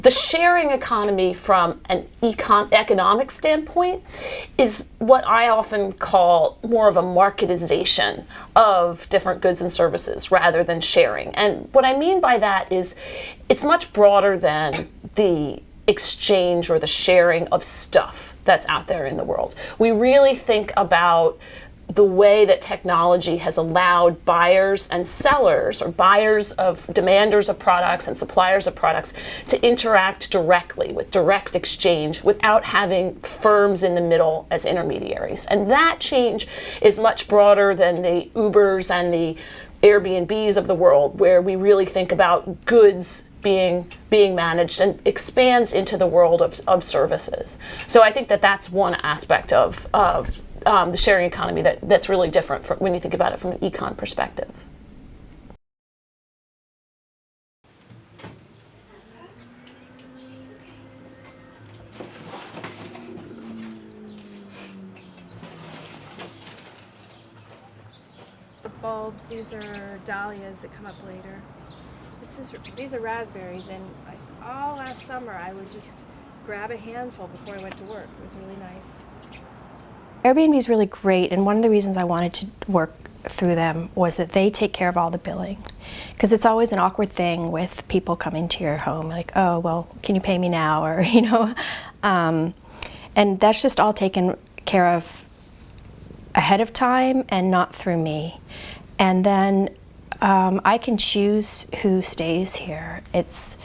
The sharing economy from an economic standpoint is what I often call more of a marketization of different goods and services rather than sharing. And what I mean by that is it's much broader than the exchange or the sharing of stuff that's out there in the world. We really think about the way that technology has allowed buyers and sellers, or buyers of demanders of products and suppliers of products, to interact directly with direct exchange without having firms in the middle as intermediaries. And that change is much broader than the Ubers and the Airbnbs of the world, where we really think about goods being managed, and expands into the world of services. So I think that that's one aspect of the sharing economy that's really different when you think about it from an econ perspective. Bulbs, these are dahlias that come up later. These are raspberries, and all last summer I would just grab a handful before I went to work. It was really nice. Airbnb is really great, and one of the reasons I wanted to work through them was that they take care of all the billing. Because it's always an awkward thing with people coming to your home, like, oh, well, can you pay me now? Or, you know, and that's just all taken care of ahead of time and not through me. And then I can choose who stays here. It's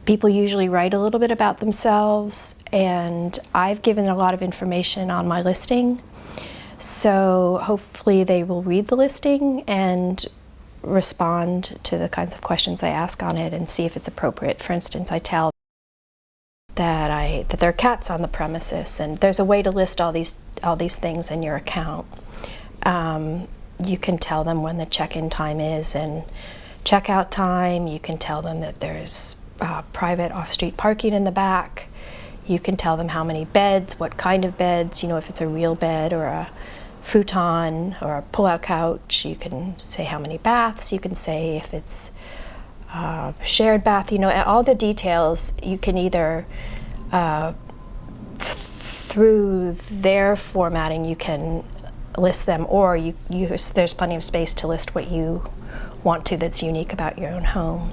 people usually write a little bit about themselves, and I've given a lot of information on my listing. So hopefully they will read the listing and respond to the kinds of questions I ask on it and see if it's appropriate. For instance, I tell that there are cats on the premises, and there's a way to list all these things in your account. You can tell them when the check-in time is and checkout time. You can tell them that there's private off-street parking in the back. You can tell them how many beds, what kind of beds, you know, if it's a real bed or a futon or a pull-out couch. You can say how many baths. You can say if it's a shared bath, you know, all the details. You can either, through their formatting, you can list them, or there's plenty of space to list what you want to that's unique about your own home.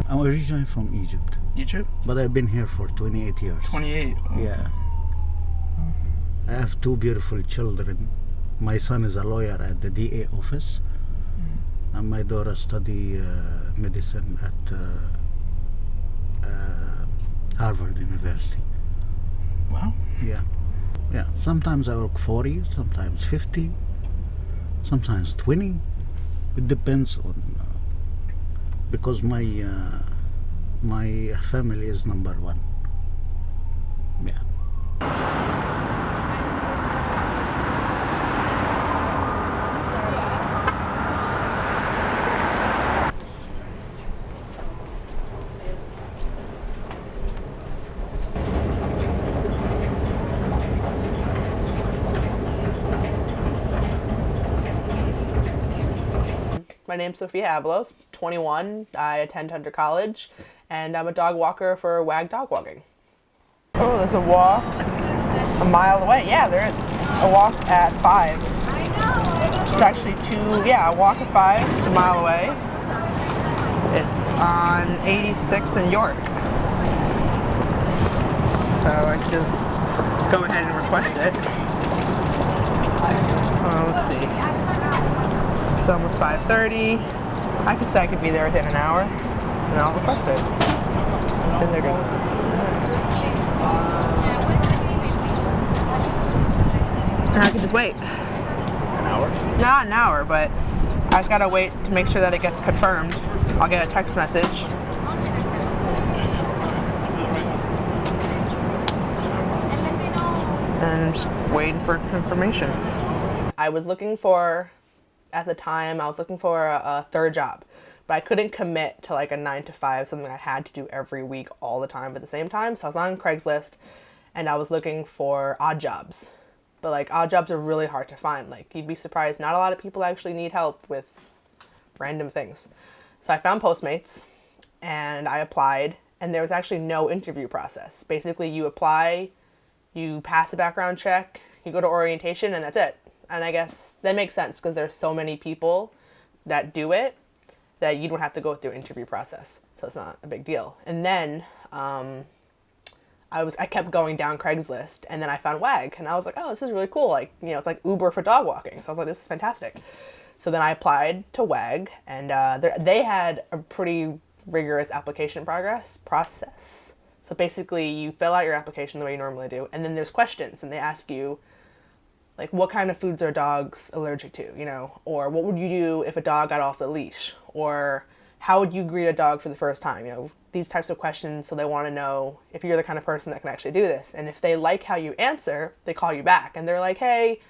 I'm originally from Egypt. Egypt? But I've been here for 28 years. 28? Oh. Yeah. I have two beautiful children. My son is a lawyer at the DA office, and my daughter study medicine at Harvard University. Wow. Yeah. Yeah. Sometimes I work 40, sometimes 50, sometimes 20. It depends on because my family is number one. Yeah. My name's Sophia Avalos, 21. I attend Hunter College, and I'm a dog walker for WAG Dog Walking. Oh, there's a walk a mile away. Yeah, there is. A walk at 5. It's actually a walk at 5. It's a mile away. It's on 86th and York. So I can just go ahead and request it. Let's see. It's almost 5:30. I could say I could be there within an hour, and I'll request it. And they're gonna. And I can just wait. An hour? Not an hour, but I just gotta wait to make sure that it gets confirmed. I'll get a text message. And I'm just waiting for confirmation. I was looking for, at the time, I was looking for a third job. but I couldn't commit to like a 9 to 5, something I had to do every week all the time at the same time. So I was on Craigslist and I was looking for odd jobs. But like odd jobs are really hard to find. Like you'd be surprised, not a lot of people actually need help with random things. So I found Postmates and I applied, and there was actually no interview process. Basically you apply, you pass a background check, you go to orientation, and that's it. And I guess that makes sense because there's so many people that do it that you don't have to go through an interview process. So it's not a big deal. And then I kept going down Craigslist, and then I found WAG, and I was like, oh, this is really cool. Like, you know, it's like Uber for dog walking. So I was like, this is fantastic. So then I applied to WAG, and they had a pretty rigorous application process. So basically you fill out your application the way you normally do, and then there's questions, and they ask you, like, what kind of foods are dogs allergic to, you know, or what would you do if a dog got off the leash, or how would you greet a dog for the first time, you know, these types of questions. So they want to know if you're the kind of person that can actually do this. And if they like how you answer, they call you back, and they're like, hey,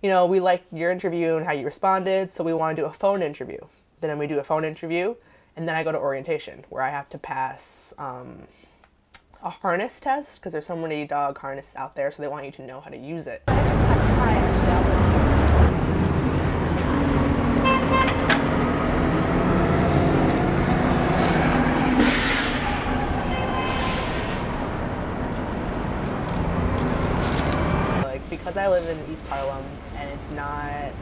you know, we like your interview and how you responded, so we want to do a phone interview. Then we do a phone interview, and then I go to orientation, where I have to pass a harness test, because there's so many dog harnesses out there, so they want you to know how to use it. Like, because I live in East Harlem and it's not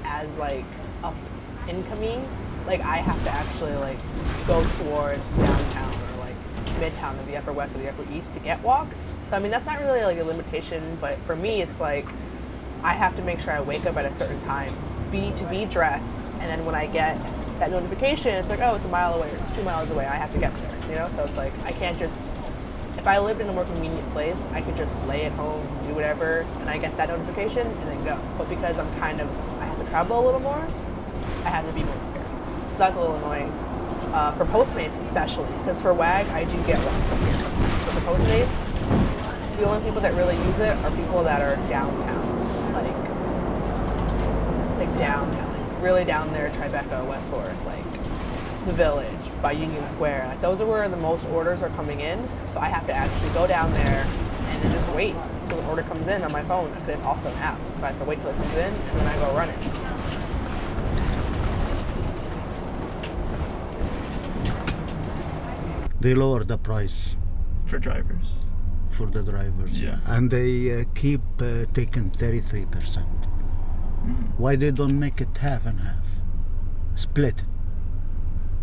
as like up incoming, like I have to actually like go towards downtown or like Midtown or the Upper West or the Upper East to get walks. So I mean, that's not really like a limitation, but for me it's like I have to make sure I wake up at a certain time, be dressed, and then when I get that notification, it's like, oh, it's a mile away or it's 2 miles away, I have to get there, you know? So it's like I can't just, if I lived in a more convenient place, I could just lay at home, do whatever, and I get that notification and then go. But because I have to travel a little more, I have to be more prepared. So that's a little annoying. For Postmates especially, because for WAG, I do get walks up here. But for Postmates, the only people that really use it are people that are downtown. Like downtown, like really down there, Tribeca, Westport, like the Village, by Union Square. Like those are where the most orders are coming in. So I have to actually go down there and then just wait until the order comes in on my phone, because it's also an app. So I have to wait till it comes in and then I go run it. They lower the price For drivers. for the drivers. Yeah. And they keep taking 33%. Why they don't make it half and half? Split it.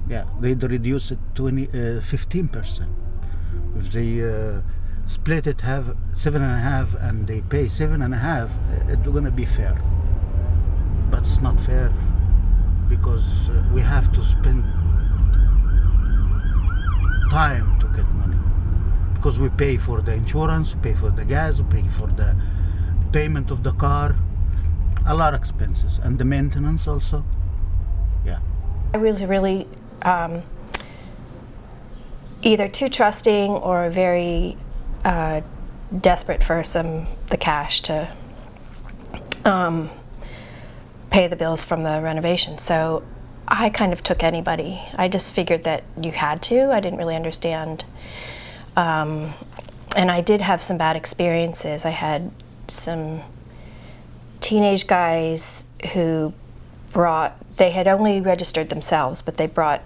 Yeah, they'd reduce it 15%. If they split it half, 7.5, and they pay 7.5, it's gonna be fair. But it's not fair because we have to spend time to get money, because we pay for the insurance, we pay for the gas, we pay for the payment of the car, a lot of expenses, and the maintenance also. Yeah. I was really either too trusting or very desperate for the cash to pay the bills from the renovation. So I kind of took anybody. I just figured that you had to. I didn't really understand. And I did have some bad experiences. I had some teenage guys who they had only registered themselves, but they brought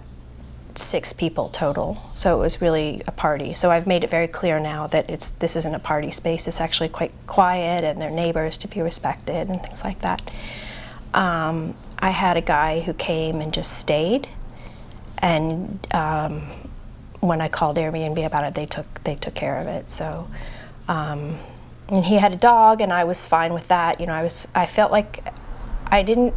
6 people total. So it was really a party. So I've made it very clear now that this isn't a party space. It's actually quite quiet, and they're neighbors to be respected and things like that. I had a guy who came and just stayed, and when I called Airbnb about it, they took care of it. So, and he had a dog, and I was fine with that. You know, I felt like I didn't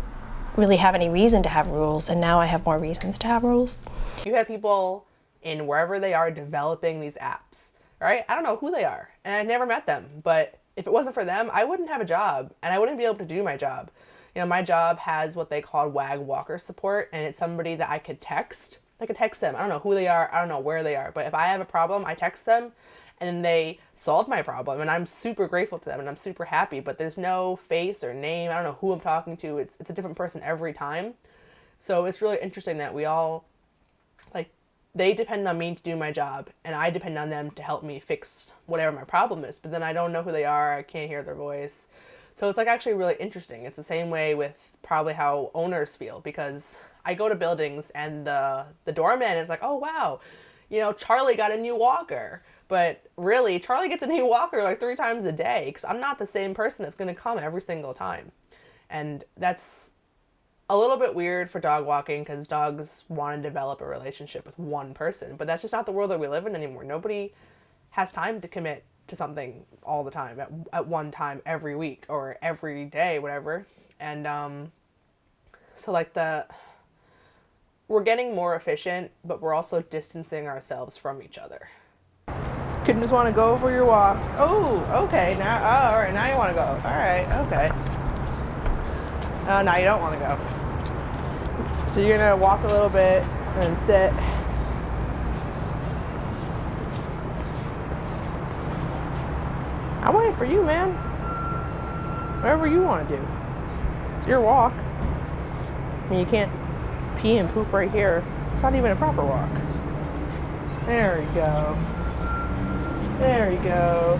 really have any reason to have rules, and now I have more reasons to have rules. You have people in wherever they are developing these apps, right? I don't know who they are, and I've never met them, but if it wasn't for them, I wouldn't have a job, and I wouldn't be able to do my job. You know, my job has what they call WAG walker support, and it's somebody that I could text. I could text them. I don't know who they are. I don't know where they are. But if I have a problem, I text them, and then they solve my problem. And I'm super grateful to them, and I'm super happy. But there's no face or name. I don't know who I'm talking to. It's a different person every time. So it's really interesting that we all, like, they depend on me to do my job, and I depend on them to help me fix whatever my problem is. But then I don't know who they are. I can't hear their voice. So it's like actually really interesting. It's the same way with probably how owners feel, because I go to buildings and the doorman is like, oh, wow, you know, Charlie got a new walker. But really, Charlie gets a new walker like 3 times a day, because I'm not the same person that's going to come every single time. And that's a little bit weird for dog walking, because dogs want to develop a relationship with one person. But that's just not the world that we live in anymore. Nobody has time to commit to something all the time at one time every week or every day, whatever. And so like we're getting more efficient, but we're also distancing ourselves from each other. Couldn't just want to go for your walk. Oh, okay. Now, oh, all right. Now you want to go. All right. Okay. Oh, now you don't want to go. So you're gonna walk a little bit and sit. I'm waiting for you, man. Whatever you want to do. It's your walk. I mean, you can't pee and poop right here. It's not even a proper walk. There we go. There we go.